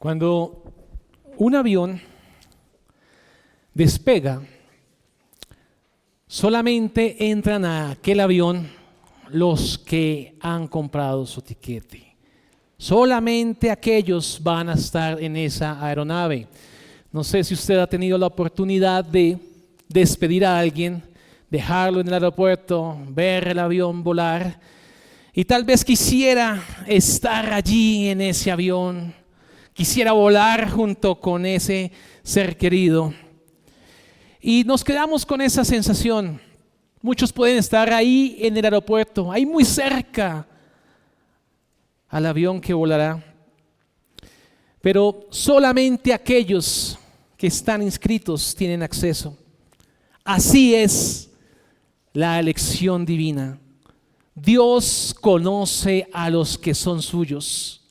Cuando un avión despega, solamente entran a aquel avión los que han comprado su tiquete. Solamente aquellos van a estar en esa aeronave. No sé si usted ha tenido la oportunidad de despedir a alguien, dejarlo en el aeropuerto, ver el avión volar y tal vez quisiera estar allí en ese avión, quisiera volar junto con ese ser querido. Y nos quedamos con esa sensación. Muchos pueden estar ahí en el aeropuerto, ahí muy cerca al avión que volará. Pero solamente aquellos que están inscritos tienen acceso. Así es la elección divina. Dios conoce a los que son suyos.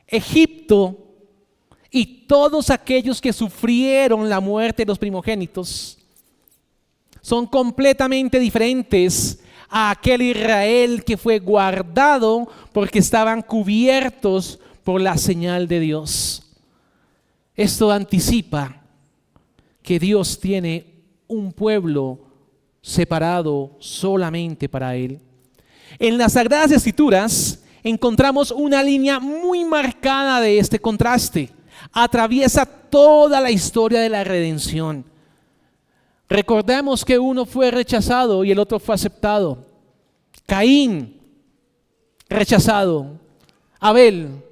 Egipto y todos aquellos que sufrieron la muerte de los primogénitos son completamente diferentes a aquel Israel que fue guardado porque estaban cubiertos por la señal de Dios. Esto anticipa que Dios tiene un pueblo separado solamente para Él. En las Sagradas Escrituras encontramos una línea muy marcada de este contraste. Atraviesa toda la historia de la redención. Recordemos que uno fue rechazado y el otro fue aceptado. Caín, rechazado. Abel,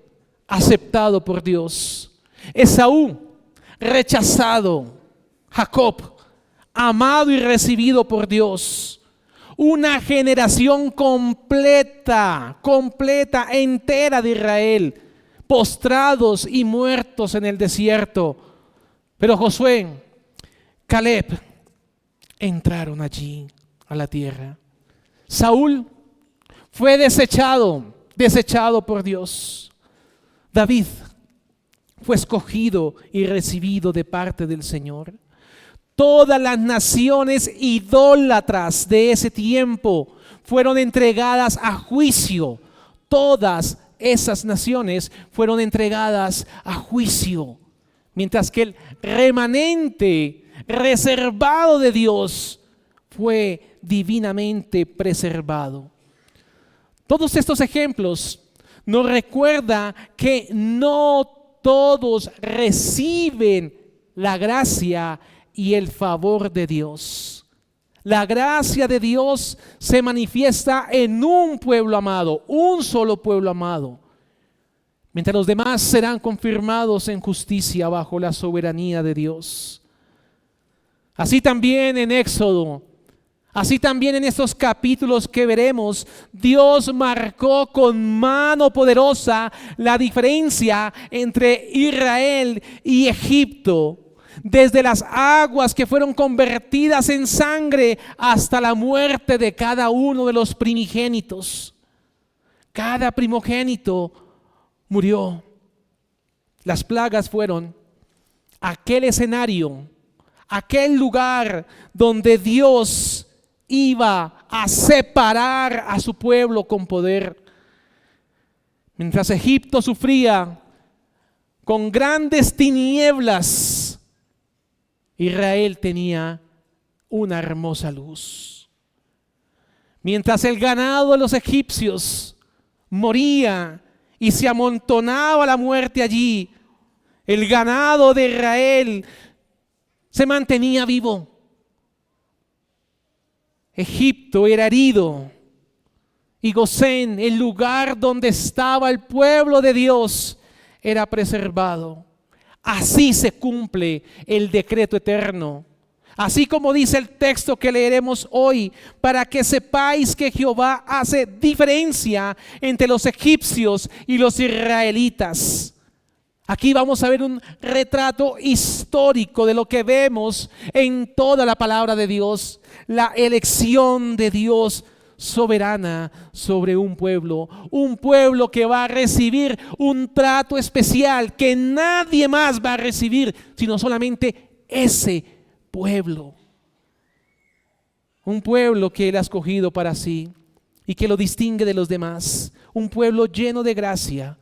aceptado por Dios. Esaú, rechazado. Jacob, amado y recibido por Dios. Una generación completa, entera de Israel, postrados y muertos en el desierto. Pero Josué, Caleb, entraron allí a la tierra. Saúl fue desechado por Dios. David fue escogido y recibido de parte del Señor. Todas las naciones idólatras de ese tiempo fueron entregadas a juicio. Todas esas naciones fueron entregadas a juicio. Mientras que el remanente reservado de Dios fue divinamente preservado. Todos estos ejemplos nos recuerdan que no todos reciben la gracia y el favor de Dios. La gracia de Dios se manifiesta en un pueblo amado, un solo pueblo amado, mientras los demás serán confirmados en justicia bajo la soberanía de Dios. Así también en Éxodo, así también en estos capítulos que veremos, Dios marcó con mano poderosa la diferencia entre Israel y Egipto. Desde las aguas que fueron convertidas en sangre hasta la muerte de cada uno de los primogénitos. Cada primogénito murió. Las plagas fueron aquel escenario, aquel lugar donde Dios iba a separar a su pueblo con poder. Mientras Egipto sufría con grandes tinieblas, Israel tenía una hermosa luz. Mientras el ganado de los egipcios moría y se amontonaba la muerte allí, el ganado de Israel se mantenía vivo. Egipto era herido y Gosén, el lugar donde estaba el pueblo de Dios, era preservado. Así se cumple el decreto eterno. Así como dice el texto que leeremos hoy, para que sepáis que Jehová hace diferencia entre los egipcios y los israelitas. Aquí vamos a ver un retrato histórico de lo que vemos en toda la palabra de Dios, la elección de Dios soberana sobre un pueblo que va a recibir un trato especial que nadie más va a recibir, sino solamente ese pueblo. Un pueblo que Él ha escogido para sí y que lo distingue de los demás. Un pueblo lleno de gracia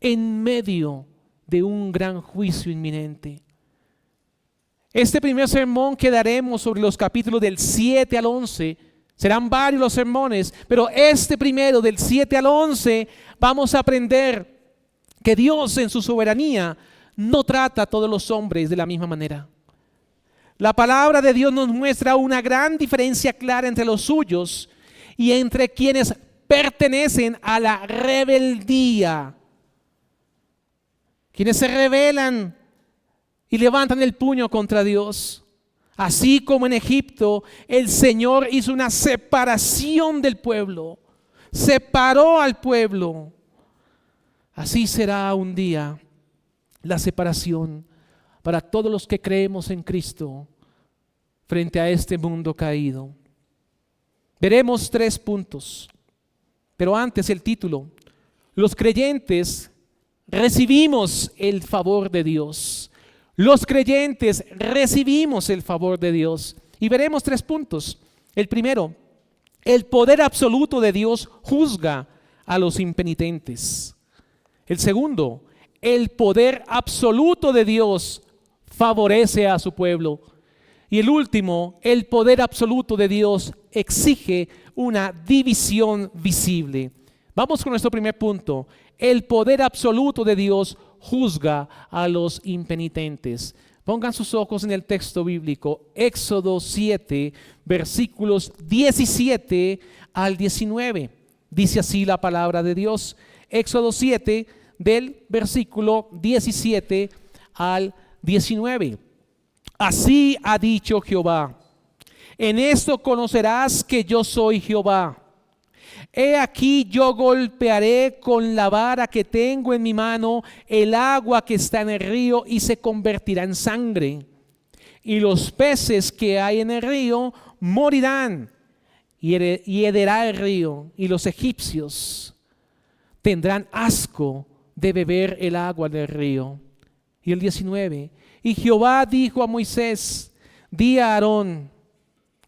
en medio de un gran juicio inminente. Este primer sermón que daremos sobre los capítulos del 7 al 11, serán varios los sermones, pero este primero del 7 al 11 vamos a aprender que Dios en su soberanía no trata a todos los hombres de la misma manera. La palabra de Dios nos muestra una gran diferencia clara entre los suyos y entre quienes pertenecen a la rebeldía. Quienes se rebelan y levantan el puño contra Dios. Así como en Egipto, el Señor hizo una separación del pueblo. Separó al pueblo. Así será un día la separación para todos los que creemos en Cristo frente a este mundo caído. Veremos 3 puntos, pero antes el título. Los creyentes recibimos el favor de Dios. Los creyentes recibimos el favor de Dios. Y veremos 3 puntos. El primero, el poder absoluto de Dios juzga a los impenitentes. El segundo, el poder absoluto de Dios favorece a su pueblo. Y el último, el poder absoluto de Dios exige una división visible. Vamos con nuestro primer punto. El poder absoluto de Dios juzga a los impenitentes. Pongan sus ojos en el texto bíblico, Éxodo 7, versículos 17 al 19. Dice así la palabra de Dios. Éxodo 7, del versículo 17 al 19. Así ha dicho Jehová: en esto conocerás que yo soy Jehová. He aquí yo golpearé con la vara que tengo en mi mano el agua que está en el río y se convertirá en sangre. Y los peces que hay en el río morirán y hederá el río. Y los egipcios tendrán asco de beber el agua del río. Y el 19. Y Jehová dijo a Moisés: di a Aarón,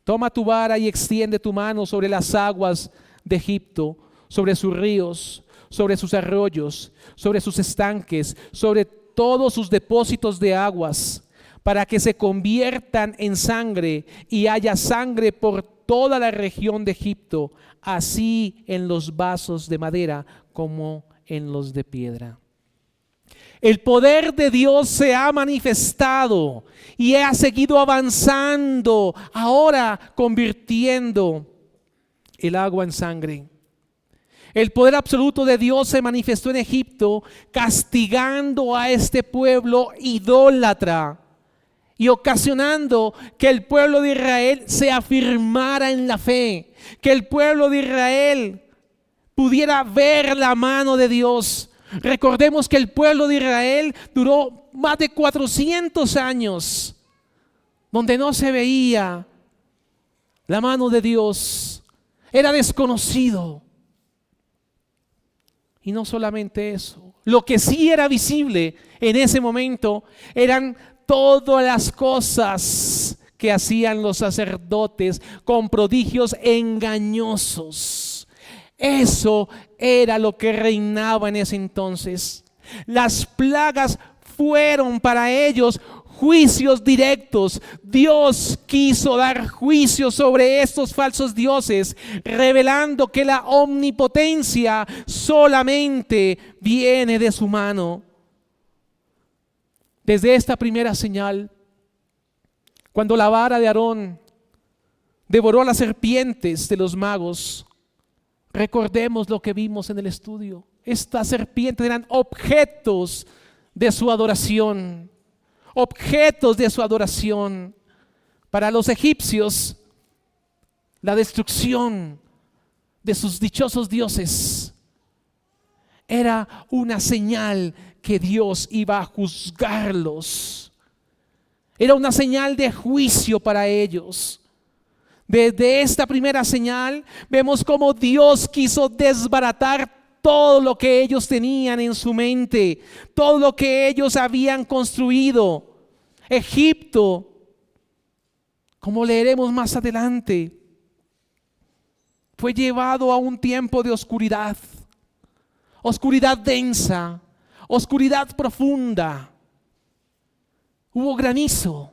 toma tu vara y extiende tu mano sobre las aguas de Egipto, sobre sus ríos, sobre sus arroyos, sobre sus estanques, sobre todos sus depósitos de aguas, para que se conviertan en sangre y haya sangre por toda la región de Egipto, así en los vasos de madera como en los de piedra. El poder de Dios se ha manifestado y ha seguido avanzando, ahora convirtiendo el agua en sangre. El poder absoluto de Dios se manifestó en Egipto, castigando a este pueblo idólatra y ocasionando que el pueblo de Israel se afirmara en la fe, que el pueblo de Israel pudiera ver la mano de Dios. Recordemos que el pueblo de Israel duró más de 400 años donde no se veía la mano de Dios, era desconocido. Y no solamente eso, lo que sí era visible en ese momento eran todas las cosas que hacían los sacerdotes con prodigios engañosos. Eso era lo que reinaba en ese entonces. Las plagas fueron para ellos juicios directos. Dios quiso dar juicio sobre estos falsos dioses, revelando que la omnipotencia solamente viene de su mano. Desde esta primera señal, cuando la vara de Aarón devoró a las serpientes de los magos, recordemos lo que vimos en el estudio. Estas serpientes eran objetos de su adoración. Objetos de su adoración. Para los egipcios, la destrucción de sus dichosos dioses era una señal que Dios iba a juzgarlos. Era una señal de juicio para ellos. Desde esta primera señal vemos cómo Dios quiso desbaratar todo lo que ellos tenían en su mente, todo lo que ellos habían construido. Egipto, como leeremos más adelante, fue llevado a un tiempo de oscuridad, oscuridad densa, oscuridad profunda, hubo granizo,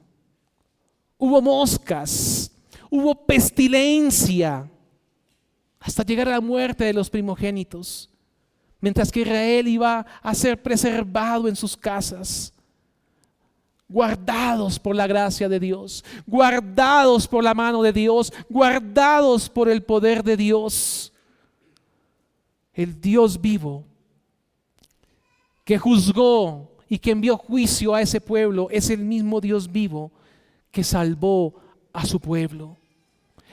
hubo moscas, hubo pestilencia, hasta llegar a la muerte de los primogénitos, mientras que Israel iba a ser preservado en sus casas, guardados por la gracia de Dios, guardados por la mano de Dios, guardados por el poder de Dios. El Dios vivo que juzgó y que envió juicio a ese pueblo es el mismo Dios vivo que salvó a su pueblo.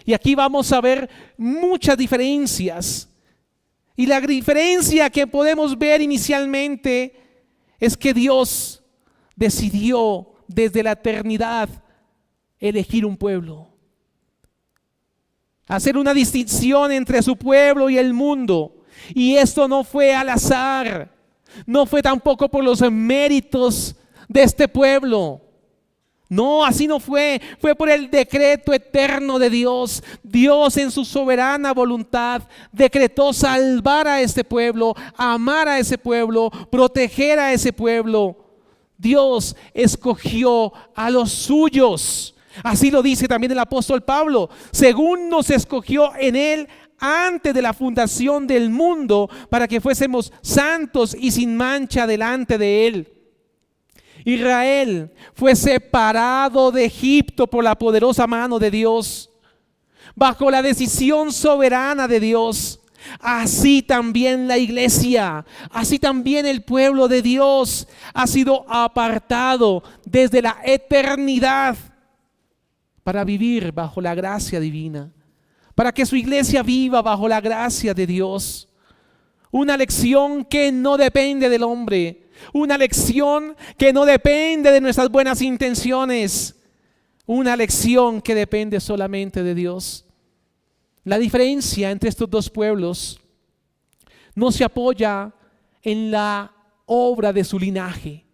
Y aquí vamos a ver muchas diferencias. Y la diferencia que podemos ver inicialmente es que Dios decidió desde la eternidad elegir un pueblo, hacer una distinción entre su pueblo y el mundo. Y esto no fue al azar, no fue tampoco por los méritos de este pueblo. No, así no fue. Fue por el decreto eterno de Dios. Dios en su soberana voluntad decretó salvar a este pueblo, amar a ese pueblo, proteger a ese pueblo. Dios escogió a los suyos. Así lo dice también el apóstol Pablo. Según nos escogió en él antes de la fundación del mundo, para que fuésemos santos y sin mancha delante de él. Israel fue separado de Egipto por la poderosa mano de Dios, bajo la decisión soberana de Dios. Así también la iglesia, así también el pueblo de Dios ha sido apartado desde la eternidad para vivir bajo la gracia divina, para que su iglesia viva bajo la gracia de Dios. Una lección que no depende del hombre, una lección que no depende de nuestras buenas intenciones, una lección que depende solamente de Dios. La diferencia entre estos dos pueblos no se apoya en la obra de su linaje,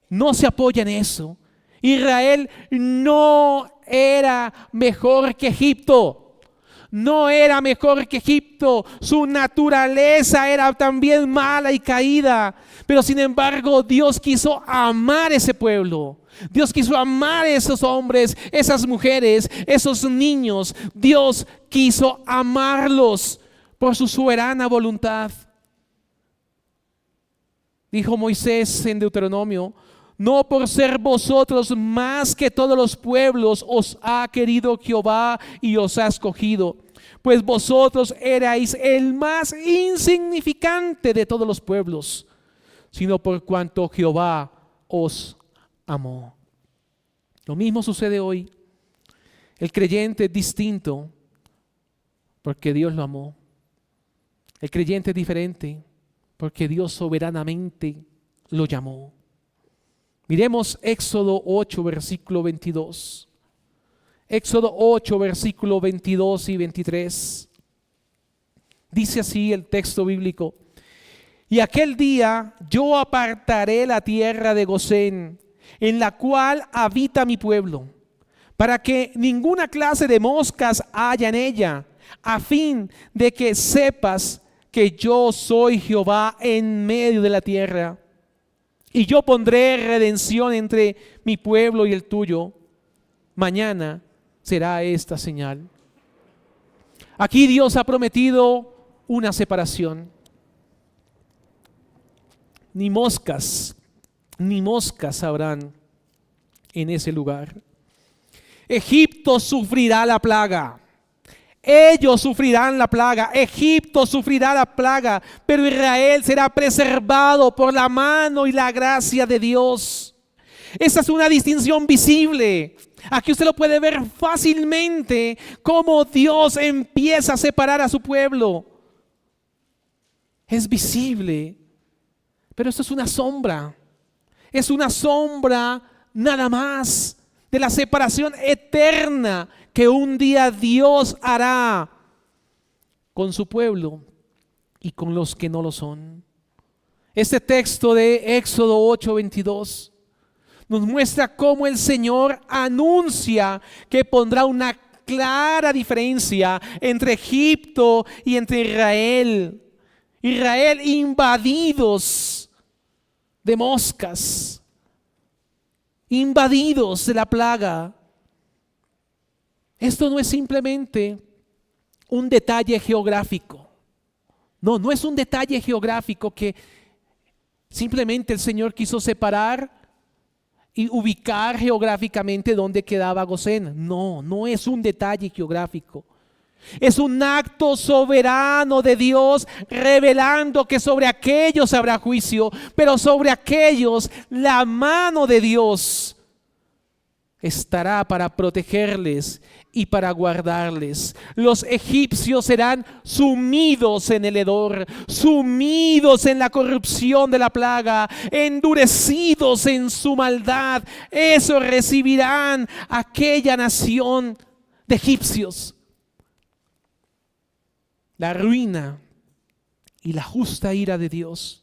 no se apoya en eso. Israel no era mejor que Egipto. No era mejor que Egipto, su naturaleza era también mala y caída, pero sin embargo Dios quiso amar ese pueblo, Dios quiso amar a esos hombres, esas mujeres, esos niños. Dios quiso amarlos por su soberana voluntad. Dijo Moisés en Deuteronomio: no por ser vosotros más que todos los pueblos os ha querido Jehová y os ha escogido, pues vosotros erais el más insignificante de todos los pueblos, sino por cuanto Jehová os amó. Lo mismo sucede hoy. El creyente es distinto porque Dios lo amó. El creyente es diferente porque Dios soberanamente lo llamó. Miremos Éxodo 8, versículo 22. Éxodo 8, versículo 22 y 23. Dice así el texto bíblico: y aquel día yo apartaré la tierra de Gosén, en la cual habita mi pueblo, para que ninguna clase de moscas haya en ella, a fin de que sepas que yo soy Jehová en medio de la tierra. Y yo pondré redención entre mi pueblo y el tuyo. Mañana será esta señal. Aquí Dios ha prometido una separación. Ni moscas habrán en ese lugar. Egipto sufrirá la plaga. Ellos sufrirán la plaga, Egipto sufrirá la plaga, pero Israel será preservado por la mano y la gracia de Dios. Esa es una distinción visible. Aquí usted lo puede ver fácilmente, cómo Dios empieza a separar a su pueblo. Es visible, pero esto es una sombra. Es una sombra nada más de la separación eterna que un día Dios hará con su pueblo y con los que no lo son. Este texto de Éxodo 8:22 nos muestra cómo el Señor anuncia que pondrá una clara diferencia entre Egipto y entre Israel. Israel invadidos de moscas, invadidos de la plaga. Esto no es simplemente un detalle geográfico. No, no es un detalle geográfico que simplemente el Señor quiso separar y ubicar geográficamente dónde quedaba Gosén. No, no es un detalle geográfico. Es un acto soberano de Dios revelando que sobre aquellos habrá juicio, pero sobre aquellos la mano de Dios estará para protegerles y para guardarles. Los egipcios serán sumidos en el hedor, sumidos en la corrupción de la plaga, endurecidos en su maldad. Eso recibirán aquella nación de egipcios. La ruina y la justa ira de Dios.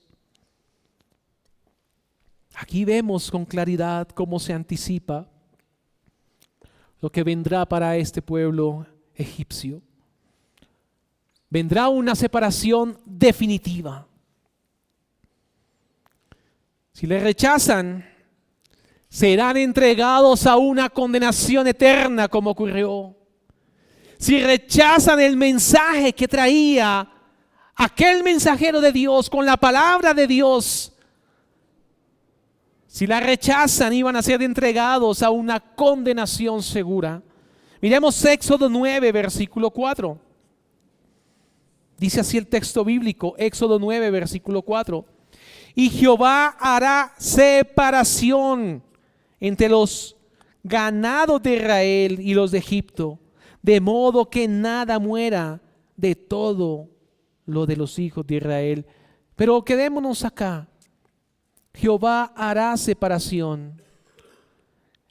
Aquí vemos con claridad cómo se anticipa lo que vendrá para este pueblo egipcio. Vendrá una separación definitiva. Si le rechazan, serán entregados a una condenación eterna, como ocurrió. Si rechazan el mensaje que traía aquel mensajero de Dios con la palabra de Dios, si la rechazan, iban a ser entregados a una condenación segura. Miremos Éxodo 9, versículo 4. Dice así el texto bíblico, Éxodo 9, versículo 4. Y Jehová hará separación entre los ganados de Israel y los de Egipto, de modo que nada muera de todo lo de los hijos de Israel. Pero quedémonos acá. Jehová hará separación.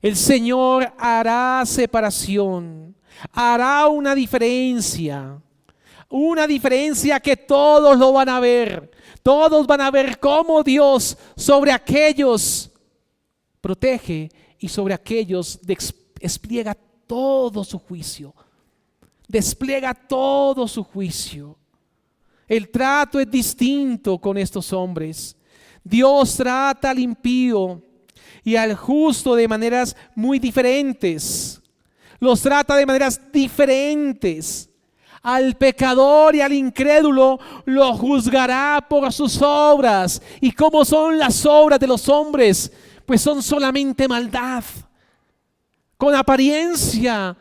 El Señor hará separación. Hará una diferencia que todos lo van a ver. Todos van a ver cómo Dios sobre aquellos protege y sobre aquellos despliega todo su juicio. Despliega todo su juicio. El trato es distinto con estos hombres. Dios trata al impío y al justo de maneras muy diferentes. Los trata de maneras diferentes. Al pecador y al incrédulo lo juzgará por sus obras. ¿Y cómo son las obras de los hombres? Pues son solamente maldad, con apariencia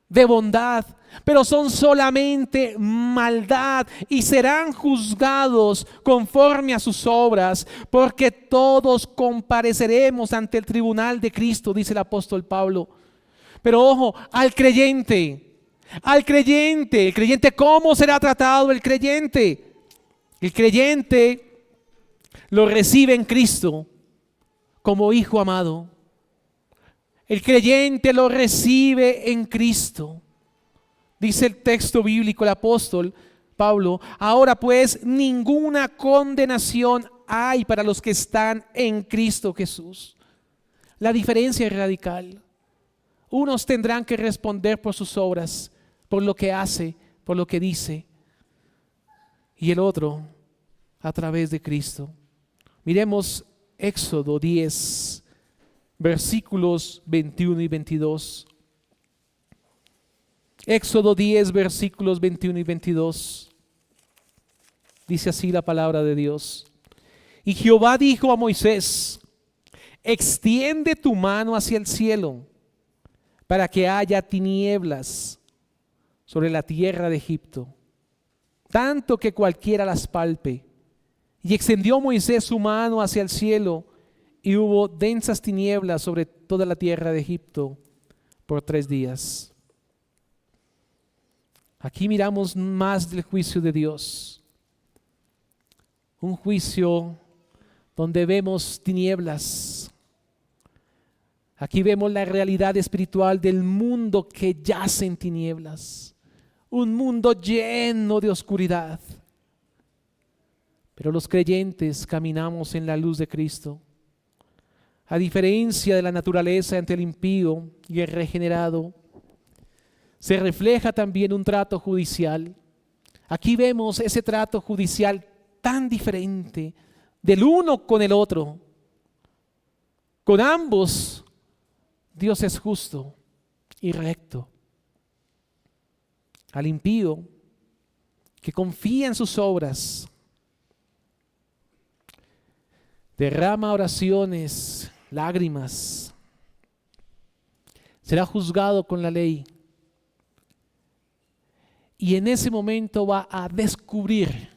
de bondad, pero son solamente maldad y serán juzgados conforme a sus obras, porque todos compareceremos ante el tribunal de Cristo, dice el apóstol Pablo. Pero ojo, el creyente, ¿cómo será tratado el creyente? El creyente lo recibe en Cristo como hijo amado. El creyente lo recibe en Cristo. Dice el texto bíblico, el apóstol Pablo, ahora pues ninguna condenación hay para los que están en Cristo Jesús. La diferencia es radical. Unos tendrán que responder por sus obras, por lo que hace, por lo que dice, y el otro a través de Cristo. Miremos Éxodo 10, versículos 21 y 22. Éxodo 10, versículos 21 y 22. Dice así la palabra de Dios. Y Jehová dijo a Moisés: extiende tu mano hacia el cielo, para que haya tinieblas sobre la tierra de Egipto, tanto que cualquiera las palpe. Y extendió Moisés su mano hacia el cielo, y hubo densas tinieblas sobre toda la tierra de Egipto por 3 días. Aquí miramos más del juicio de Dios. Un juicio donde vemos tinieblas. Aquí vemos la realidad espiritual del mundo que yace en tinieblas. Un mundo lleno de oscuridad. Pero los creyentes caminamos en la luz de Cristo. A diferencia de la naturaleza ante el impío y el regenerado, se refleja también un trato judicial. Aquí vemos ese trato judicial tan diferente del uno con el otro. Con ambos, Dios es justo y recto. Al impío que confía en sus obras, derrama oraciones, lágrimas, será juzgado con la ley. Y en ese momento va a descubrir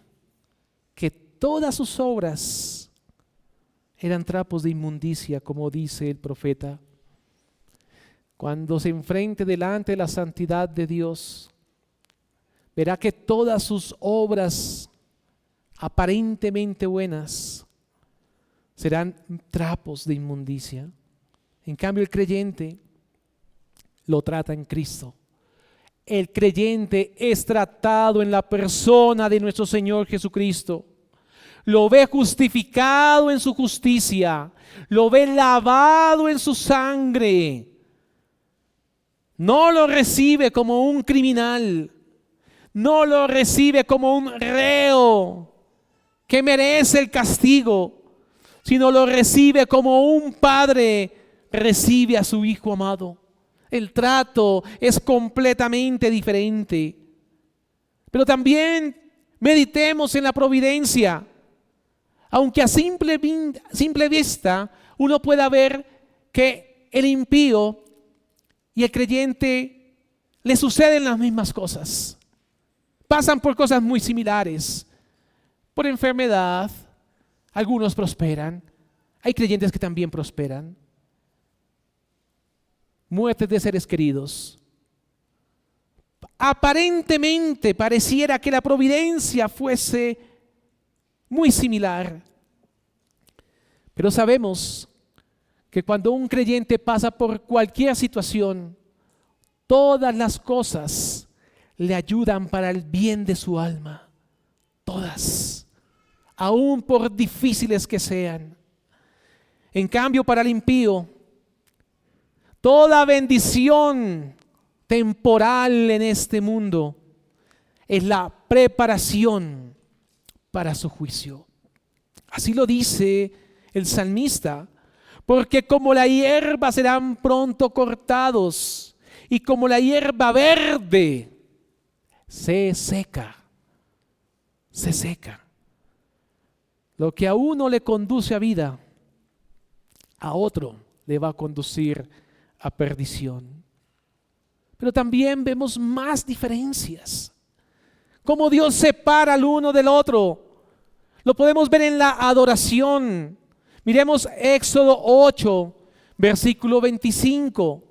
que todas sus obras eran trapos de inmundicia, como dice el profeta. Cuando se enfrente delante de la santidad de Dios, verá que todas sus obras aparentemente buenas serán trapos de inmundicia. En cambio, el creyente lo trata en Cristo. El creyente es tratado en la persona de nuestro Señor Jesucristo. Lo ve justificado en su justicia. Lo ve lavado en su sangre. No lo recibe como un criminal. No lo recibe como un reo que merece el castigo, sino lo recibe como un padre recibe a su hijo amado. El trato es completamente diferente. Pero también meditemos en la providencia. Aunque a simple vista uno pueda ver que el impío y el creyente le suceden las mismas cosas. Pasan por cosas muy similares. Por enfermedad, algunos prosperan. Hay creyentes que también prosperan. Muertes de seres queridos. Aparentemente pareciera que la providencia fuese muy similar. Pero sabemos que cuando un creyente pasa por cualquier situación, todas las cosas le ayudan para el bien de su alma. Todas. Aún por difíciles que sean. En cambio, para el impío, toda bendición temporal en este mundo es la preparación para su juicio. Así lo dice el salmista, porque como la hierba serán pronto cortados y como la hierba verde se seca. Se seca. Lo que a uno le conduce a vida, a otro le va a conducir a perdición. Pero también vemos más diferencias. Cómo Dios separa al uno del otro. Lo podemos ver en la adoración. Miremos Éxodo 8, versículo 25.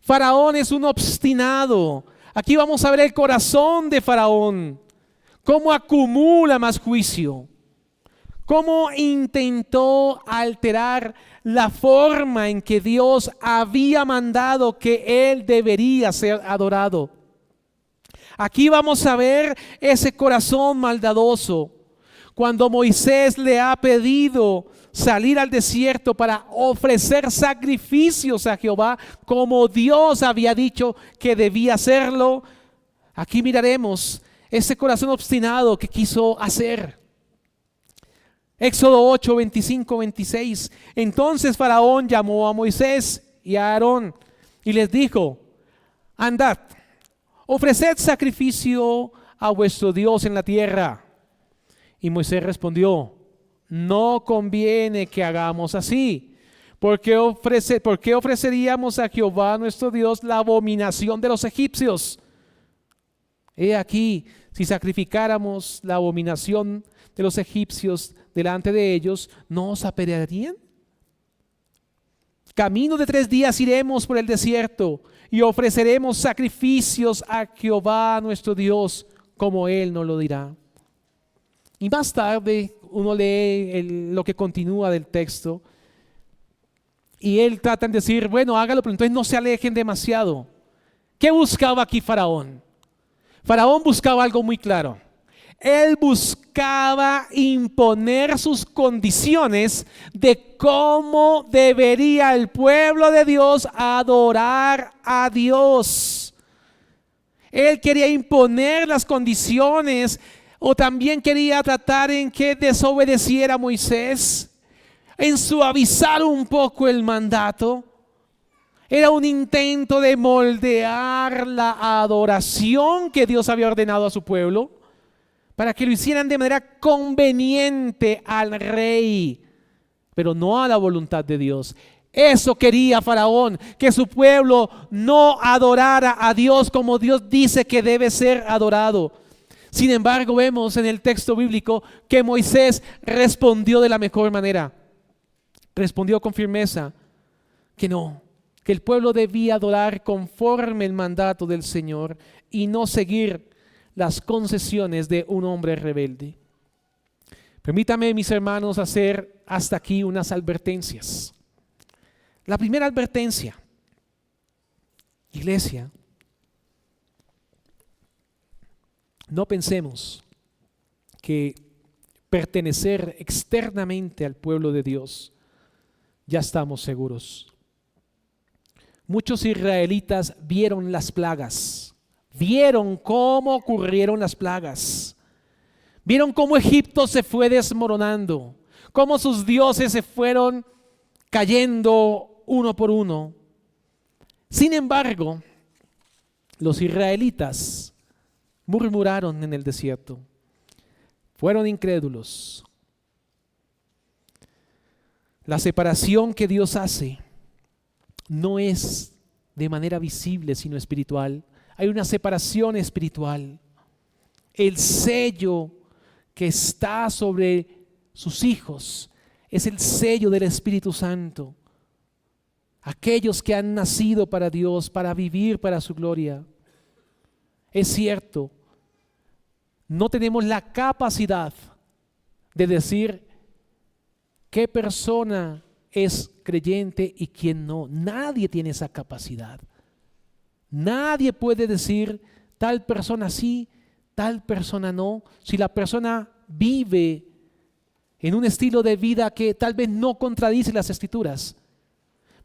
Faraón es un obstinado. Aquí vamos a ver el corazón de Faraón. Cómo acumula más juicio. Cómo intentó alterar la forma en que Dios había mandado que él debería ser adorado. Aquí vamos a ver ese corazón maldadoso. Cuando Moisés le ha pedido salir al desierto para ofrecer sacrificios a Jehová, como Dios había dicho que debía hacerlo, aquí miraremos ese corazón obstinado que quiso hacer. Éxodo 8, 25, 26. Entonces Faraón llamó a Moisés y a Aarón y les dijo: andad, ofreced sacrificio a vuestro Dios en la tierra. Y Moisés respondió: no conviene que hagamos así. ¿Por qué ofreceríamos a Jehová nuestro Dios la abominación de los egipcios? He aquí, si sacrificáramos la abominación de los egipcios delante de ellos, ¿no os apedrearían? Camino de 3 días iremos por el desierto y ofreceremos sacrificios a Jehová nuestro Dios, como Él nos lo dirá. Y más tarde uno lee lo que continúa del texto y él trata de decir, bueno, hágalo, pero entonces no se alejen demasiado. ¿Qué buscaba aquí Faraón? Faraón buscaba algo muy claro. Él buscaba imponer sus condiciones de cómo debería el pueblo de Dios adorar a Dios. Él quería imponer las condiciones, o también quería tratar en que desobedeciera a Moisés. en suavizar un poco el mandato. Era un intento de moldear la adoración que Dios había ordenado a su pueblo para que lo hicieran de manera conveniente al rey, pero no a la voluntad de Dios. Eso quería Faraón, que su pueblo no adorara a Dios como Dios dice que debe ser adorado. Sin embargo, vemos en el texto bíblico que Moisés respondió de la mejor manera. Respondió con firmeza que no, que el pueblo debía adorar conforme el mandato del Señor y no seguir las concesiones de un hombre rebelde. Permítame, mis hermanos, hacer hasta aquí unas advertencias. La primera advertencia, iglesia, no pensemos que pertenecer externamente al pueblo de Dios ya estamos seguros. Muchos israelitas vieron las plagas, vieron cómo ocurrieron las plagas, vieron cómo Egipto se fue desmoronando, cómo sus dioses se fueron cayendo uno por uno. Sin embargo, los israelitas murmuraron en el desierto, fueron incrédulos. La separación que Dios hace no es de manera visible, sino espiritual. Hay una separación espiritual. El sello que está sobre sus hijos es el sello del Espíritu Santo. Aquellos que han nacido para Dios, para vivir para su gloria. Es cierto, no tenemos la capacidad de decir qué persona es creyente y quién no. Nadie tiene esa capacidad. Nadie puede decir tal persona sí, tal persona no. Si la persona vive en un estilo de vida que tal vez no contradice las Escrituras.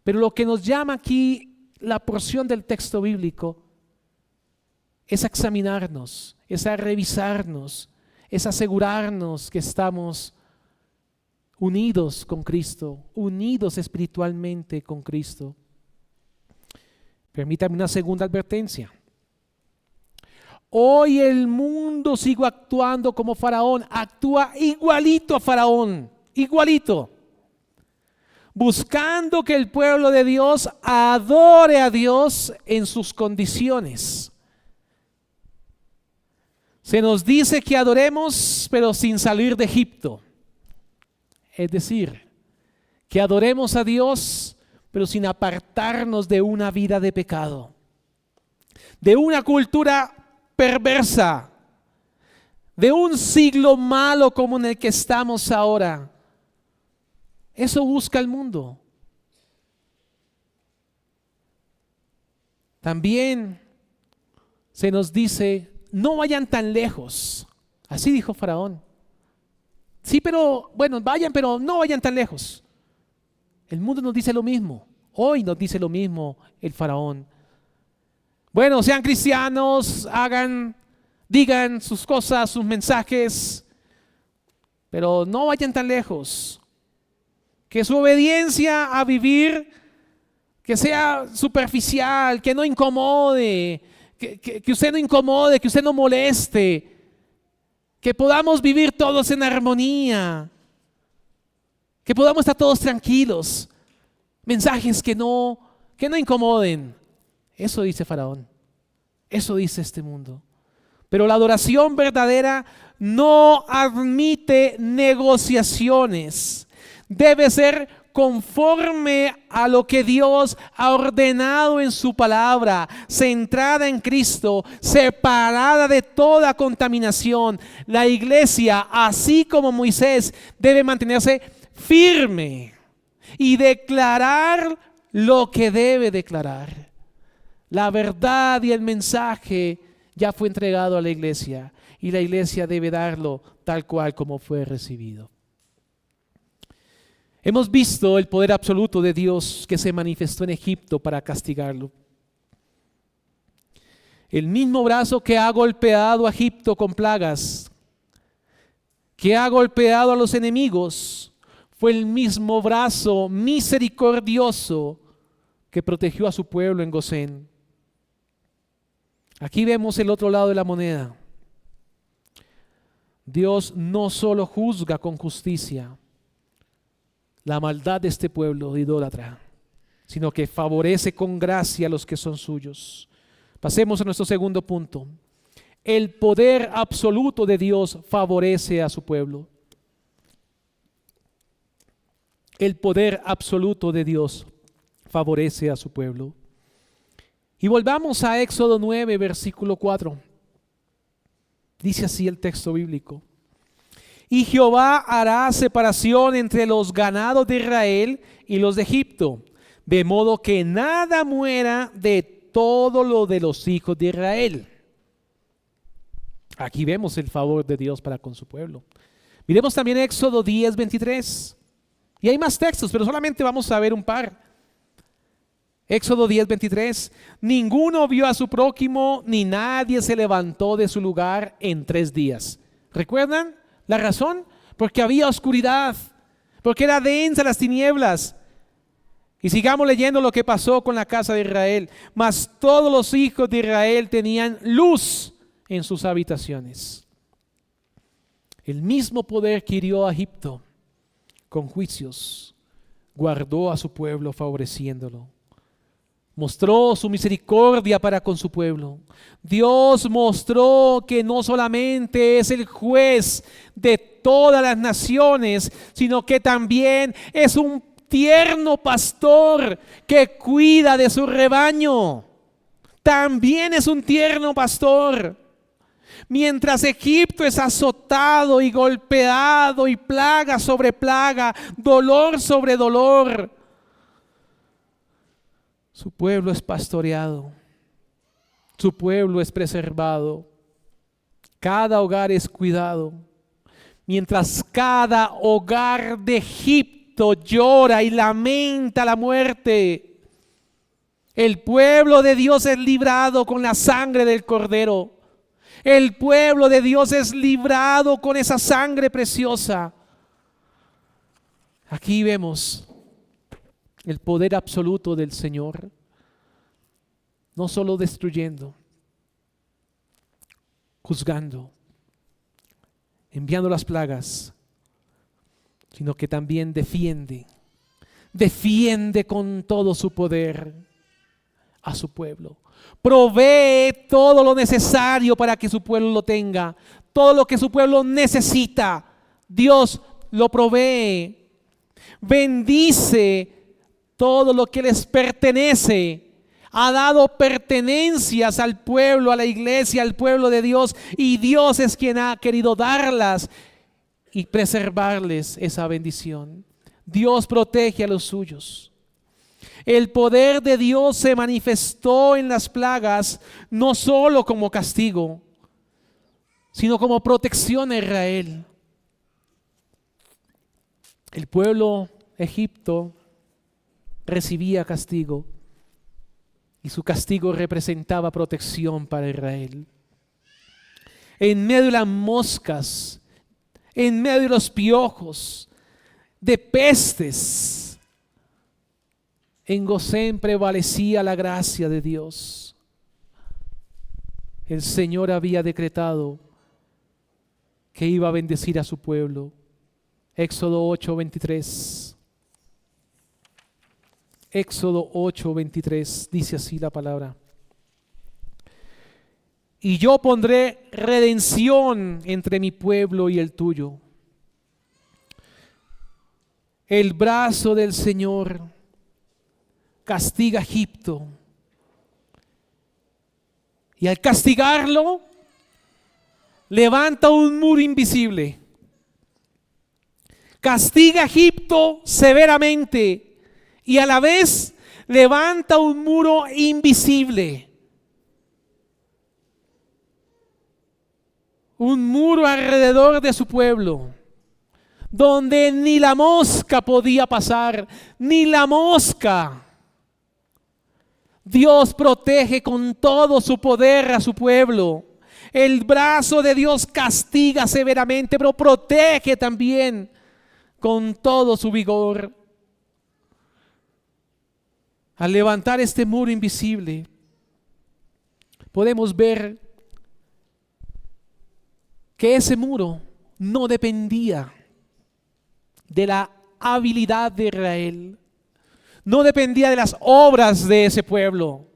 Pero lo que nos llama aquí la porción del texto bíblico es a examinarnos, es a revisarnos, es asegurarnos que estamos unidos con Cristo, unidos espiritualmente con Cristo. Permítame una segunda advertencia. Hoy el mundo sigue actuando como Faraón, actúa igualito a Faraón, igualito. Buscando que el pueblo de Dios adore a Dios en sus condiciones. Se nos dice que adoremos, pero sin salir de Egipto. Es decir, que adoremos a Dios, pero sin apartarnos de una vida de pecado, de una cultura perversa, de un siglo malo como en el que estamos ahora. Eso busca el mundo. También se nos dice, no vayan tan lejos. Así dijo Faraón. Sí, pero bueno, vayan, pero no vayan tan lejos. El mundo nos dice lo mismo. Hoy nos dice lo mismo el Faraón. Bueno, sean cristianos, digan sus cosas, sus mensajes, pero no vayan tan lejos. Que su obediencia a vivir, que sea superficial, que no incomode, que usted no incomode, que usted no moleste, que podamos vivir todos en armonía, que podamos estar todos tranquilos. Mensajes que no incomoden. Eso dice Faraón, eso dice este mundo. Pero la adoración verdadera no admite negociaciones. Debe ser conforme a lo que Dios ha ordenado en su palabra, centrada en Cristo, separada de toda contaminación. La iglesia, así como Moisés, debe mantenerse firme y declarar lo que debe declarar. La verdad y el mensaje ya fue entregado a la iglesia y la iglesia debe darlo tal cual como fue recibido. Hemos visto el poder absoluto de Dios que se manifestó en Egipto para castigarlo. El mismo brazo que ha golpeado a Egipto con plagas, que ha golpeado a los enemigos, Fue el mismo brazo misericordioso que protegió a su pueblo en Gosén. Aquí vemos el otro lado de la moneda. Dios no solo juzga con justicia la maldad de este pueblo idólatra, sino que favorece con gracia a los que son suyos. Pasemos a nuestro segundo punto. El poder absoluto de Dios favorece a su pueblo. El poder absoluto de Dios favorece a su pueblo. Y volvamos a Éxodo 9, versículo 4. Dice así el texto bíblico: y Jehová hará separación entre los ganados de Israel y los de Egipto, de modo que nada muera de todo lo de los hijos de Israel. Aquí vemos el favor de Dios para con su pueblo. Miremos también Éxodo 10, 23. Y hay más textos, pero solamente vamos a ver un par. Éxodo 10, 23. Ninguno vio a su prójimo, ni nadie se levantó de su lugar en 3 días. ¿Recuerdan la razón? Porque había oscuridad, porque era densa las tinieblas. Y sigamos leyendo lo que pasó con la casa de Israel. Mas todos los hijos de Israel tenían luz en sus habitaciones. El mismo poder que hirió a Egipto con juicios, guardó a su pueblo favoreciéndolo. Mostró su misericordia para con su pueblo. Dios mostró que no solamente es el juez de todas las naciones, sino que también es un tierno pastor que cuida de su rebaño. También es un tierno pastor. Mientras Egipto es azotado y golpeado y plaga sobre plaga, dolor sobre dolor, su pueblo es pastoreado, su pueblo es preservado, cada hogar es cuidado. Mientras cada hogar de Egipto llora y lamenta la muerte, el pueblo de Dios es librado con la sangre del Cordero. El pueblo de Dios es librado con esa sangre preciosa. Aquí vemos el poder absoluto del Señor, no solo destruyendo, juzgando, enviando las plagas, sino que también defiende con todo su poder a su pueblo. Provee todo lo necesario para que su pueblo lo tenga. Todo lo que su pueblo necesita, Dios lo provee. Bendice todo lo que les pertenece. Ha dado pertenencias al pueblo, a la iglesia, al pueblo de Dios, y Dios es quien ha querido darlas y preservarles esa bendición. Dios protege a los suyos. El poder de Dios se manifestó en las plagas no solo como castigo, sino como protección a Israel. El pueblo Egipto recibía castigo y su castigo representaba protección para Israel. En medio de las moscas, en medio de los piojos, de pestes, en Gosén prevalecía la gracia de Dios. El Señor había decretado que iba a bendecir a su pueblo. Éxodo 8:23. Éxodo 8:23 dice así la palabra: y yo pondré redención entre mi pueblo y el tuyo. El brazo del Señor castiga a Egipto, y al castigarlo levanta un muro invisible. Castiga a Egipto severamente y a la vez levanta un muro invisible. Un muro alrededor de su pueblo, donde ni la mosca podía pasar, ni la mosca. Dios protege con todo su poder a su pueblo. El brazo de Dios castiga severamente, pero protege también con todo su vigor. Al levantar este muro invisible, podemos ver que ese muro no dependía de la habilidad de Israel, no dependía de las obras de ese pueblo,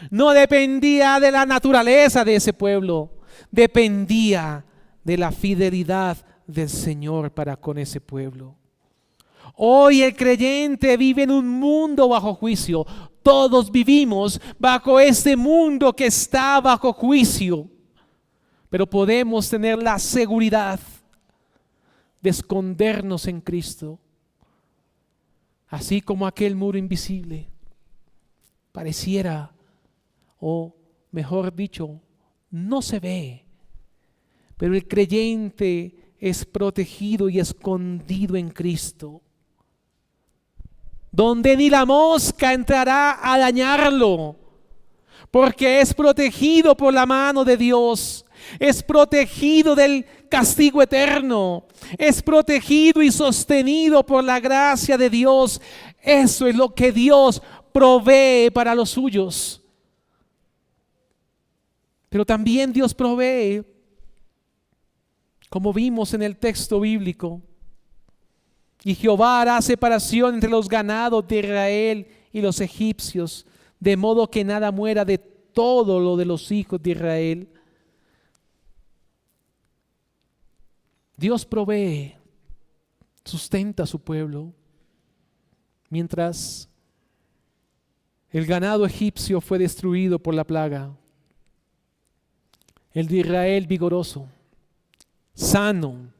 no dependía de la naturaleza de ese pueblo, dependía de la fidelidad del Señor para con ese pueblo. Hoy el creyente vive en un mundo bajo juicio. Todos vivimos bajo este mundo que está bajo juicio. Pero podemos tener la seguridad de escondernos en Cristo. Así como aquel muro invisible pareciera, o mejor dicho, no se ve. Pero el creyente es protegido y escondido en Cristo, donde ni la mosca entrará a dañarlo, porque es protegido por la mano de Dios, es protegido del castigo eterno, es protegido y sostenido por la gracia de Dios. Eso es lo que Dios provee para los suyos. Pero también Dios provee, como vimos en el texto bíblico, y Jehová hará separación entre los ganados de Israel y los egipcios, de modo que nada muera de todo lo de los hijos de Israel. Dios provee, sustenta a su pueblo, mientras el ganado egipcio fue destruido por la plaga. El de Israel vigoroso, sano,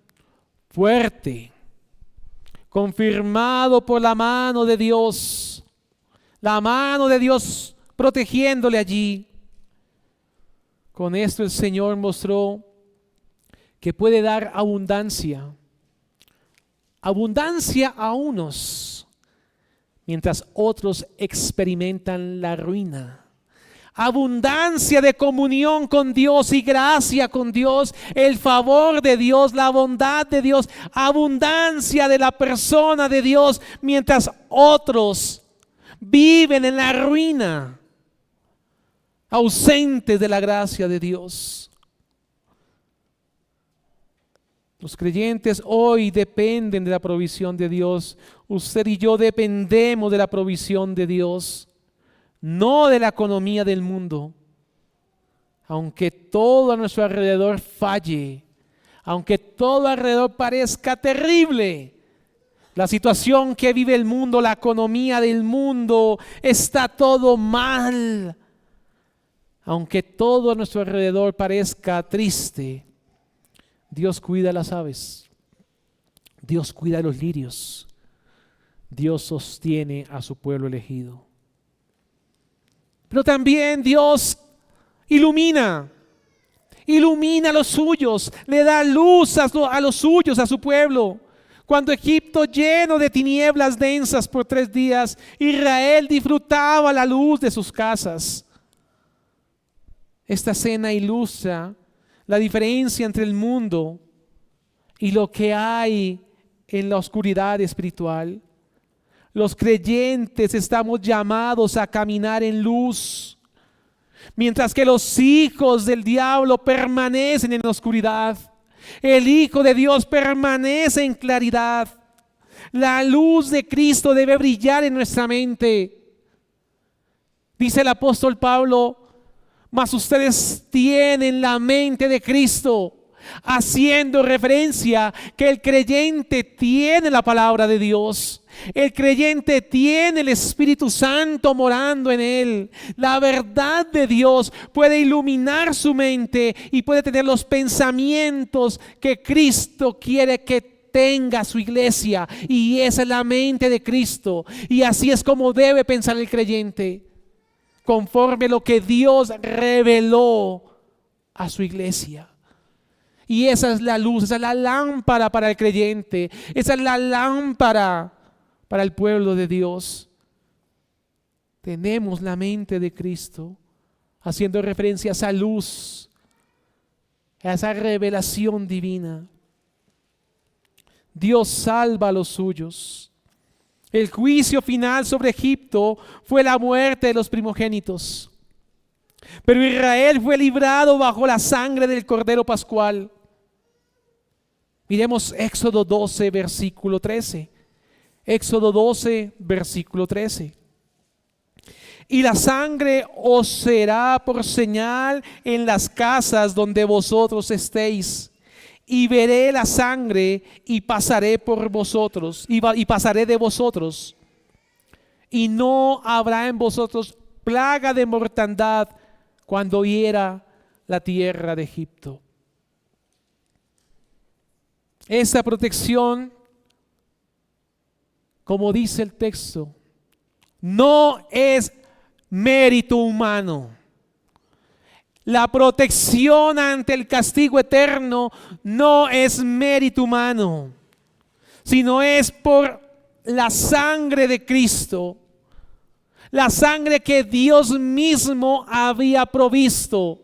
fuerte, confirmado por la mano de Dios protegiéndole allí. Con esto el Señor mostró que puede dar abundancia a unos, mientras otros experimentan la ruina. Abundancia de comunión con Dios y gracia con Dios, el favor de Dios, la bondad de Dios, abundancia de la persona de Dios, mientras otros viven en la ruina, ausentes de la gracia de Dios. Los creyentes hoy dependen de la provisión de Dios. Usted y yo dependemos de la provisión de Dios, no de la economía del mundo. Aunque todo a nuestro alrededor falle, aunque todo alrededor parezca terrible, la situación que vive el mundo, la economía del mundo, está todo mal. Aunque todo a nuestro alrededor parezca triste, Dios cuida a las aves, Dios cuida a los lirios, Dios sostiene a su pueblo elegido. Pero también Dios ilumina a los suyos, le da luz a los suyos, a su pueblo. Cuando Egipto lleno de tinieblas densas por 3 días, Israel disfrutaba la luz de sus casas. Esta escena ilustra la diferencia entre el mundo y lo que hay en la oscuridad espiritual. Los creyentes estamos llamados a caminar en luz, mientras que los hijos del diablo permanecen en la oscuridad. El Hijo de Dios permanece en claridad. La luz de Cristo debe brillar en nuestra mente. Dice el apóstol Pablo: mas ustedes tienen la mente de Cristo, haciendo referencia que el creyente tiene la palabra de Dios. El creyente tiene el Espíritu Santo morando en él. La verdad de Dios puede iluminar su mente y puede tener los pensamientos que Cristo quiere que tenga su iglesia. Y esa es la mente de Cristo. Y así es como debe pensar el creyente, conforme a lo que Dios reveló a su iglesia. Y esa es la luz, esa es la lámpara para el creyente, esa es la lámpara para el pueblo de Dios. Tenemos la mente de Cristo, haciendo referencia a esa luz, a esa revelación divina. Dios salva a los suyos. El juicio final sobre Egipto fue la muerte de los primogénitos. Pero Israel fue librado bajo la sangre del Cordero Pascual. Miremos Éxodo 12, versículo 13. Éxodo 12, versículo 13. Y la sangre os será por señal en las casas donde vosotros estéis. Y veré la sangre y pasaré por vosotros, y pasaré de vosotros. Y no habrá en vosotros plaga de mortandad cuando hiera la tierra de Egipto. Esa protección, como dice el texto, no es mérito humano. La protección ante el castigo eterno no es mérito humano, sino es por la sangre de Cristo, la sangre que Dios mismo había provisto.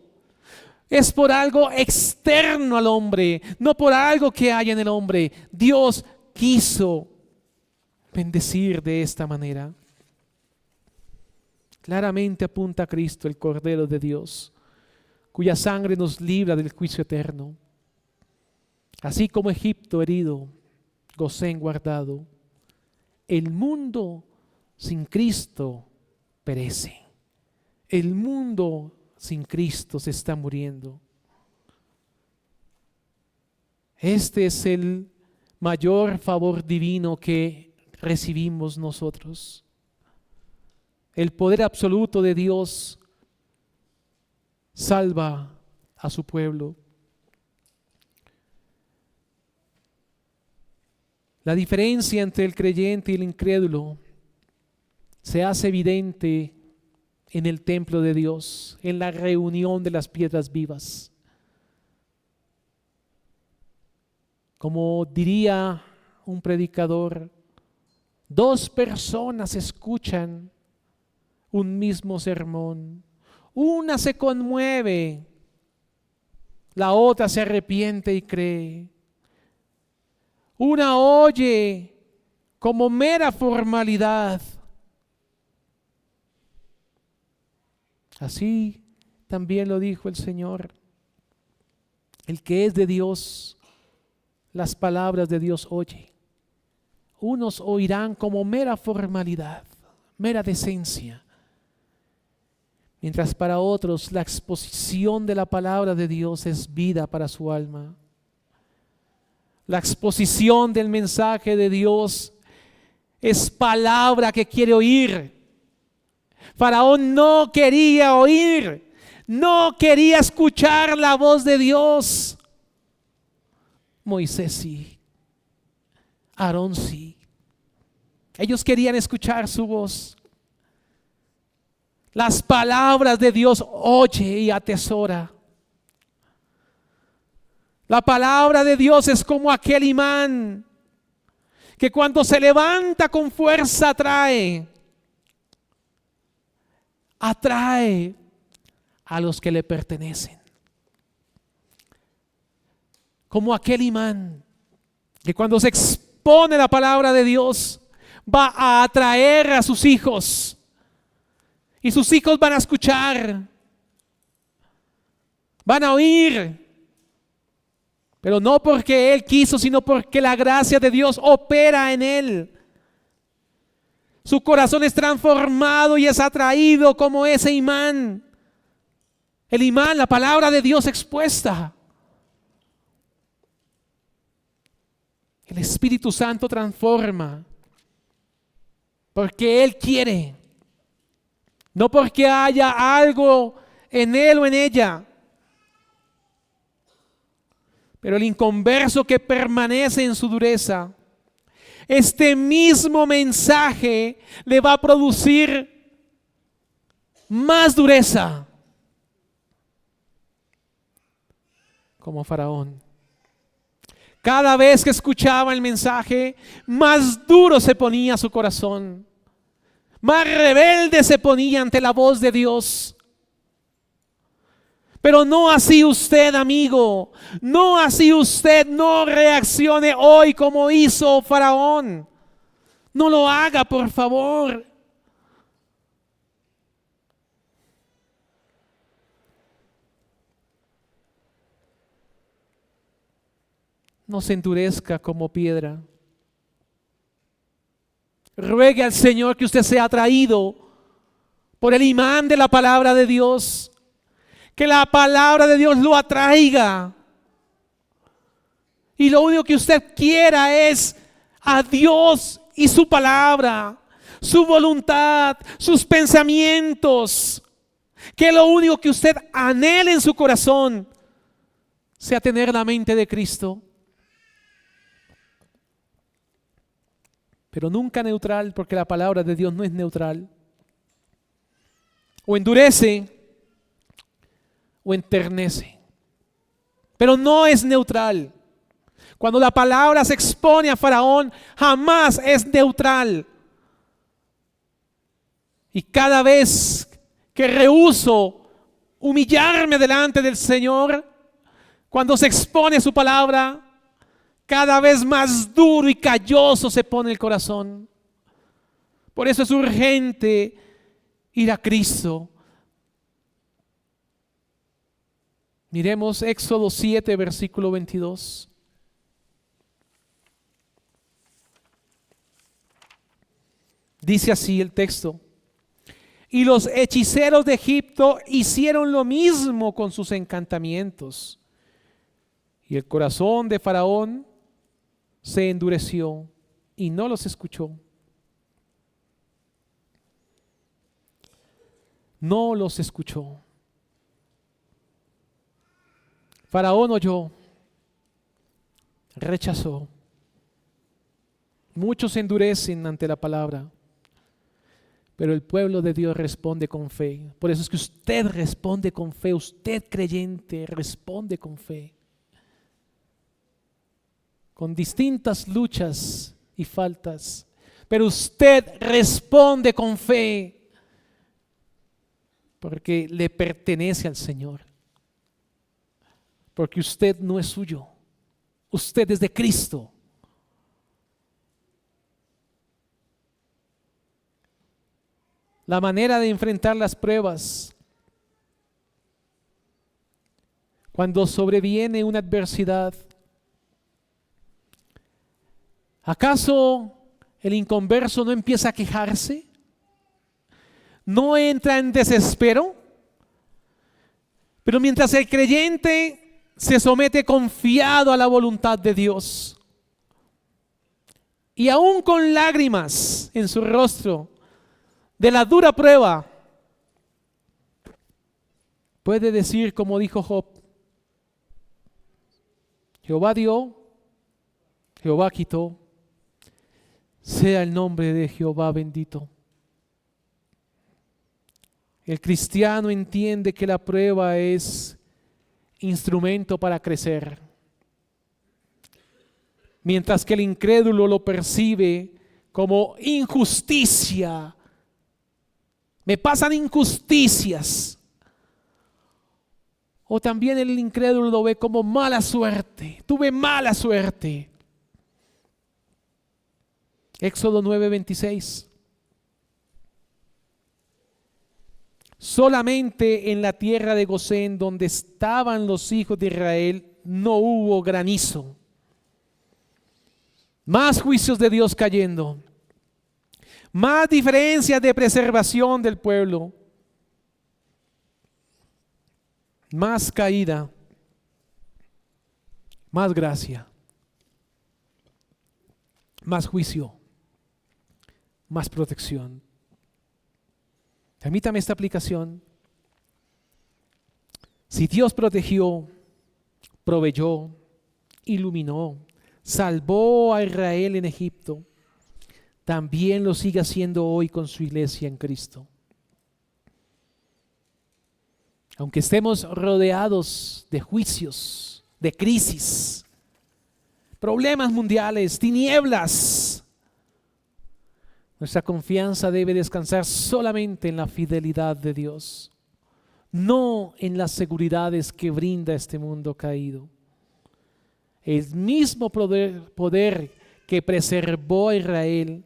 Es por algo externo al hombre, no por algo que hay en el hombre. Dios quiso bendecir de esta manera. Claramente apunta a Cristo, el Cordero de Dios, cuya sangre nos libra del juicio eterno. Así como Egipto herido, Gosén guardado, el mundo sin Cristo perece. El mundo sin Cristo se está muriendo. Este es el mayor favor divino que recibimos nosotros. El poder absoluto de Dios salva a su pueblo. La diferencia entre el creyente y el incrédulo se hace evidente en el templo de Dios, en la reunión de las piedras vivas. Como diría un predicador, 2 personas escuchan un mismo sermón. Una se conmueve, la otra se arrepiente y cree. Una oye como mera formalidad. Así también lo dijo el Señor. El que es de Dios, las palabras de Dios oye. Unos oirán como mera formalidad, mera decencia. Mientras para otros la exposición de la palabra de Dios es vida para su alma. La exposición del mensaje de Dios es palabra que quiere oír. Faraón no quería oír, no quería escuchar la voz de Dios. Moisés sí, Aarón sí. Ellos querían escuchar su voz. Las palabras de Dios oye y atesora. La palabra de Dios es como aquel imán que cuando se levanta con fuerza atrae a los que le pertenecen. Como aquel imán que cuando se expone la palabra de Dios va a atraer a sus hijos. Y sus hijos van a escuchar, van a oír, pero no porque Él quiso, sino porque la gracia de Dios opera en él. Su corazón es transformado y es atraído como ese imán. El imán, la palabra de Dios expuesta. El Espíritu Santo transforma porque Él quiere. No porque haya algo en él o en ella. Pero el inconverso que permanece en su dureza, este mismo mensaje le va a producir más dureza. Como Faraón. Cada vez que escuchaba el mensaje, más duro se ponía su corazón. Más rebelde se ponía ante la voz de Dios. Pero no así usted, amigo. No así usted. No reaccione hoy como hizo Faraón. No lo haga, por favor. No se endurezca como piedra. Ruegue al Señor que usted sea atraído por el imán de la palabra de Dios. Que la palabra de Dios lo atraiga. Y lo único que usted quiera es a Dios y su palabra, su voluntad, sus pensamientos. Que lo único que usted anhele en su corazón sea tener la mente de Cristo. Pero nunca neutral, porque la palabra de Dios no es neutral. O endurece o enternece. Pero no es neutral. Cuando la palabra se expone a Faraón, jamás es neutral. Y cada vez que rehúso humillarme delante del Señor, cuando se expone su palabra, cada vez más duro y calloso se pone el corazón. Por eso es urgente ir a Cristo. Miremos Éxodo 7, versículo 22. Dice así el texto: y los hechiceros de Egipto hicieron lo mismo con sus encantamientos. Y el corazón de Faraón se endureció y no los escuchó. No los escuchó. Faraón oyó, rechazó. Muchos se endurecen ante la palabra, pero el pueblo de Dios responde con fe. Por eso es que usted responde con fe, usted creyente responde con fe. Con distintas luchas y faltas, pero usted responde con fe, porque le pertenece al Señor, porque usted no es suyo, usted es de Cristo. La manera de enfrentar las pruebas, cuando sobreviene una adversidad, ¿acaso el inconverso no empieza a quejarse? ¿No entra en desespero? Pero mientras el creyente se somete confiado a la voluntad de Dios, y aún con lágrimas en su rostro de la dura prueba, puede decir como dijo Job: Jehová dio, Jehová quitó, sea el nombre de Jehová bendito. El cristiano entiende que la prueba es instrumento para crecer, mientras que el incrédulo lo percibe como injusticia. Me pasan injusticias. O también el incrédulo lo ve como mala suerte. Tuve mala suerte. Éxodo 9:26. Solamente en la tierra de Gosén, donde estaban los hijos de Israel, no hubo granizo. Más juicios de Dios cayendo. Más diferencias de preservación del pueblo. Más caída. Más gracia. Más juicio. Más protección. Permítame esta aplicación. Si Dios protegió, proveyó, iluminó, salvó a Israel en Egipto, también lo sigue haciendo hoy con su iglesia en Cristo. Aunque estemos rodeados de juicios, de crisis, problemas mundiales, tinieblas, nuestra confianza debe descansar solamente en la fidelidad de Dios. no en las seguridades que brinda este mundo caído. El mismo poder que preservó a Israel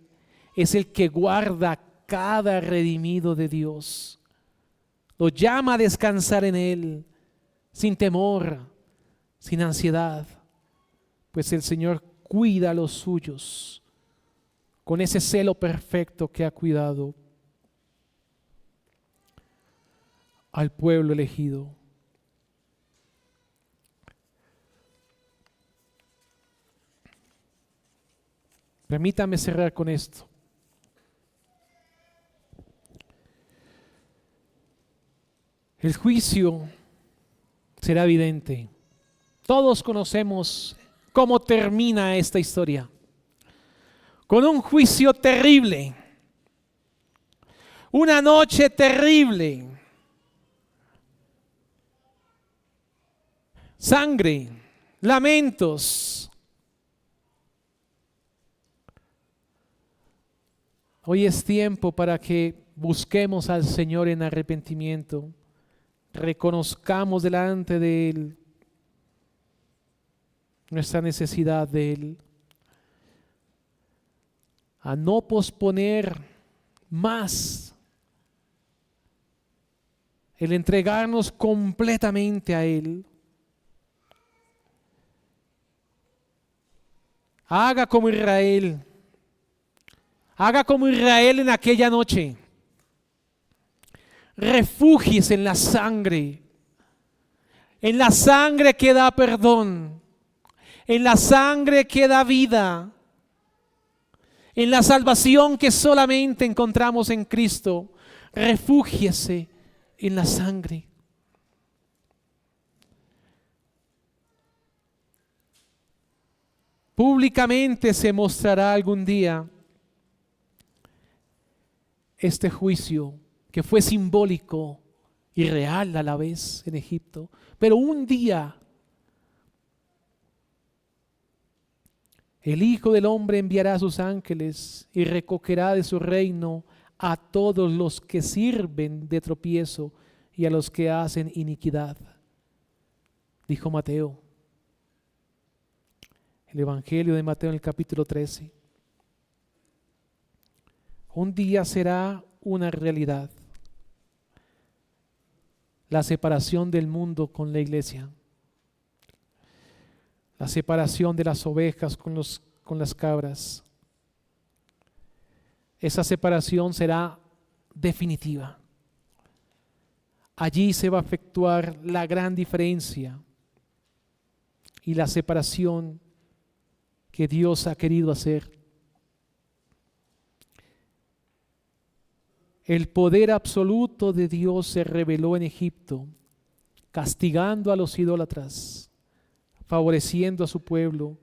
es el que guarda cada redimido de Dios. Lo llama a descansar en Él, sin temor, sin ansiedad, pues el Señor cuida a los suyos con ese celo perfecto que ha cuidado al pueblo elegido. Permítame cerrar con esto. El juicio será evidente. Todos conocemos cómo termina esta historia. Con un juicio terrible. Una noche terrible. Sangre, lamentos. Hoy es tiempo para que busquemos al Señor en arrepentimiento. Reconozcamos delante de Él nuestra necesidad de Él. A no posponer más el entregarnos completamente a Él. Haga como Israel. Haga como Israel en aquella noche. Refúgiese en la sangre que da perdón, en la sangre que da vida, en la salvación que solamente encontramos en Cristo. Refúgiese en la sangre. Públicamente se mostrará algún día este juicio que fue simbólico y real a la vez en Egipto. Pero un día el Hijo del Hombre enviará a sus ángeles y recogerá de su reino a todos los que sirven de tropiezo y a los que hacen iniquidad, dijo Mateo. El Evangelio de Mateo en el capítulo 13. Un día será una realidad. La separación del mundo con la iglesia. La separación de las ovejas con las cabras. Esa separación será definitiva. Allí se va a efectuar la gran diferencia y la separación que Dios ha querido hacer. El poder absoluto de Dios se reveló en Egipto, castigando a los idólatras, favoreciendo a su pueblo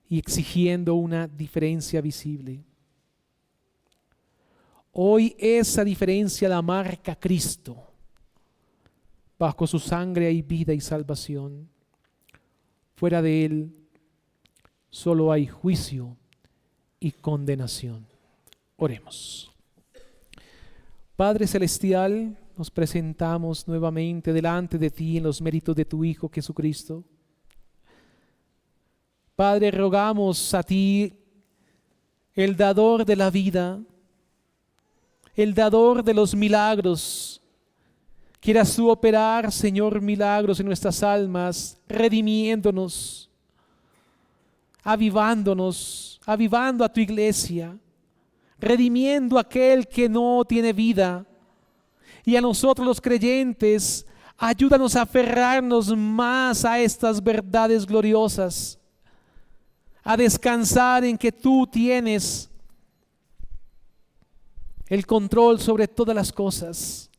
y exigiendo una diferencia visible. Hoy esa diferencia la marca Cristo. Bajo su sangre hay vida y salvación. Fuera de Él solo hay juicio y condenación. Oremos. Padre Celestial, nos presentamos nuevamente delante de ti en los méritos de tu Hijo Jesucristo. Padre, rogamos a ti, el dador de la vida, el dador de los milagros. Quieras tú operar, Señor, milagros en nuestras almas, redimiéndonos, avivándonos, avivando a tu iglesia, redimiendo a aquel que no tiene vida. Y a nosotros los creyentes, ayúdanos a aferrarnos más a estas verdades gloriosas, a descansar en que tú tienes el control sobre todas las cosas.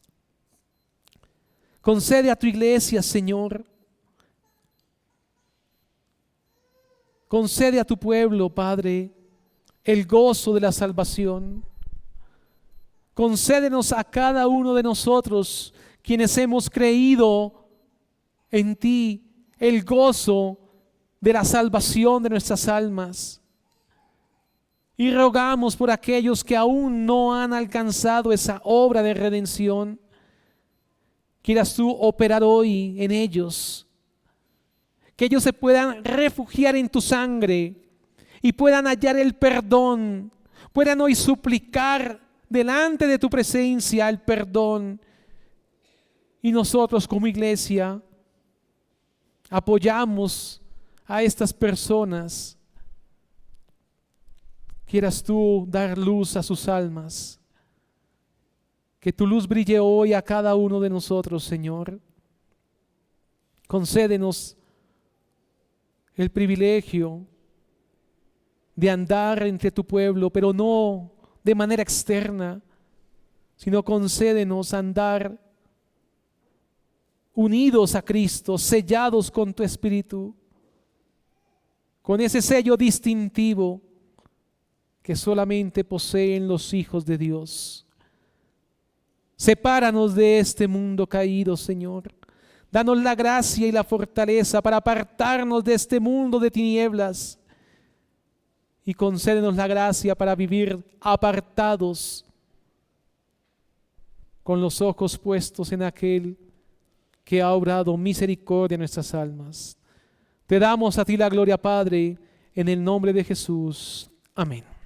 Concede a tu iglesia, Señor. Concede a tu pueblo, Padre, el gozo de la salvación. Concédenos a cada uno de nosotros, quienes hemos creído en ti, el gozo de la salvación de nuestras almas. Y rogamos por aquellos que aún no han alcanzado esa obra de redención, quieras tú operar hoy en ellos, que ellos se puedan refugiar en tu sangre y puedan hallar el perdón, puedan hoy suplicar delante de tu presencia el perdón. Y nosotros como iglesia apoyamos a estas personas. Quieras tú dar luz a sus almas. Que tu luz brille hoy a cada uno de nosotros, Señor. Concédenos el privilegio de andar entre tu pueblo, pero no de manera externa, sino concédenos andar unidos a Cristo, sellados con tu Espíritu, con ese sello distintivo que solamente poseen los hijos de Dios. Sepáranos de este mundo caído, Señor. Danos la gracia y la fortaleza para apartarnos de este mundo de tinieblas y concédenos la gracia para vivir apartados con los ojos puestos en aquel que ha obrado misericordia en nuestras almas. Te damos a ti la gloria, Padre, en el nombre de Jesús. Amén.